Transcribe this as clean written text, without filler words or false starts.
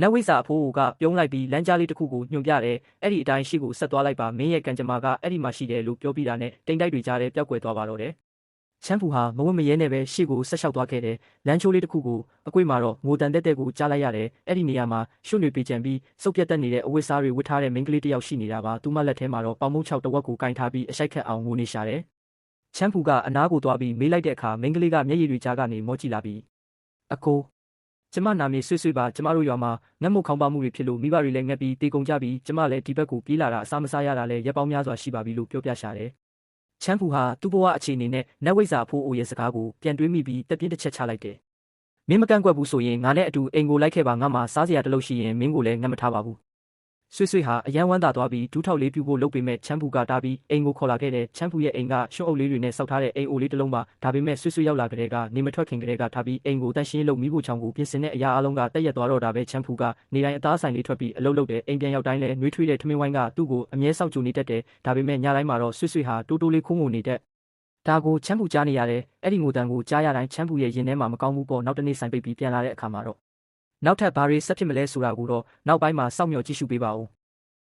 နတ်ဝိဇ္ဇာအဖိုးကပြုံးလိုက်ပြီးလမ်းကြားလေးတစ်ခုကိုညွှန်ပြတယ်။အဲ့ဒီအတိုင်းရှိကိုဆက်သွားလိုက်ပါမင်းရဲ့ကံကြမ္မာကအဲ့ဒီမှာရှိတယ်လို့ပြောပြီးတာနဲ့တိမ်တိုက်တွေကြားထဲပျောက်ကွယ်သွားပါတော့တယ်။ချမ်းဖူဟာမဝတ်မရဲနဲ့ပဲရှေ့ကိုဆက်လျှောက်သွားခဲ့တယ်။လမ်းချိုးလေးတစ်ခုကိုအကွေ့မှာတော့ငိုတန်တဲ့ကိုကြားလိုက်ရတယ်။အဲ့ဒီနေရာမှာရွှွတွေပေကြံပြီးစုပ်ပြတ်တက်နေတဲ့အဝတ်စားတွေဝတ်ထားတဲ့မိန်းကလေးတစ်ယောက်ရှိနေတာပါ။သူမလက်ထဲမှာတော့ပေါင်မုံ6တစ်ဝက်ကိုကင်ထားပြီးအရှိုက်ခတ်အောင်ငိုနေရှာတယ်။ချမ်းဖူကအနားကိုသွားပြီးမေးလိုက်တဲ့အခါမိန်းကလေးကမျက်ရည်တွေကြားကနေမောကြည့်လာပြီးအကိုကျမနာမည်ဆွေးဆွေးပါကျမတို့ရွာမှာငတ်မုတ်ခေါင်းပါမှုတွေဖြစ်လို့မိဘတွေလည်းငတ်ပြီးတေကုန်ကြပြီးကျမလည်းဒီဘက်ကိုပြေးလာတာအစားမစားရတာလည်းရက်ပေါင်းများစွာရှိပါပြီလို့ပြောပြရှာတယ်။ချမ်းဖူဟာသူ့ဘဝအခြေအနေနဲ့နတ်ဝိဇ္ဇာအဖိုးအိုရဲ့စကားကိုပြန်တွေးမိပြီးတက်ပြင်းတစ်ချက်ချလိုက်တယ်။မင်းမကန့်ကွက်ဘူးဆိုရင်ငါနဲ့အတူအိမ်ကိုလိုက်ခဲ့ပါငါမှစားစရာတလုပ်ရှိရင်မင်းကိုလည်းငတ်မထားပါဘူး။ဆွေးဆွေးဟာအယမ်းဝမ်းသာသွားပြီးဒူးထောက်လေးပြူဖို့လုပ်ပေမဲ့ချမ်းဖူကတားပြီးအိမ်ကိုခေါ်လာခဲ့တဲ့ချမ်းဖူရဲ့အိမ်ကရွှွအုပ်လေးတွေနဲ့စောက်ထားတဲ့အိမ်အိုလေးတစ်လုံးပါဒါပေမဲ့ဆွေးဆွေးရောက်လာကြတဲ့ကနေမထွက်ခင်ကလေးကထားပြီးအိမ်ကိုတန့်ရှင်းလုပ်မိဖို့ချောင်းကိုပြင်ဆင်တဲ့အရာအလုံးကတက်ရက်သွားတော့တာပဲချမ်းဖူကနေတိုင်းအသားဆိုင်လေးထွက်ပြီးအလုပ်လုပ်တယ်အိမ်ပြန်ရောက်တိုင်းလည်းနှွေးထွေးတဲ့ထမင်းဝိုင်းကသူ့ကိုအမြဲစောင့်ကြိုနေတတ်တယ်ဒါပေမဲ့ညတိုင်းမှာတော့ဆွေးဆွေးဟာတိုးတိုးလေးခိုးငိုနေတတ်ဒါကိုချမ်းဖူကြားနေရတယ်အဲ့ဒီငိုတန်ကိုကြားရတိုင်းချမ်းဖူရဲ့ရင်ထဲမှာမကောင်းဘူးပေါ့နောက်တနေ့ဆိုင်ပိတ်ပြီးပြန်လာတဲ့အခါမှာတော့နောက်ထပ်ဘာတွေဆက်ဖြစ်မလဲဆိုတာကိုတော့နောက်ပိုင်းမှာစောင့်မျှော်ကြည့်ရှုပေးပါဦး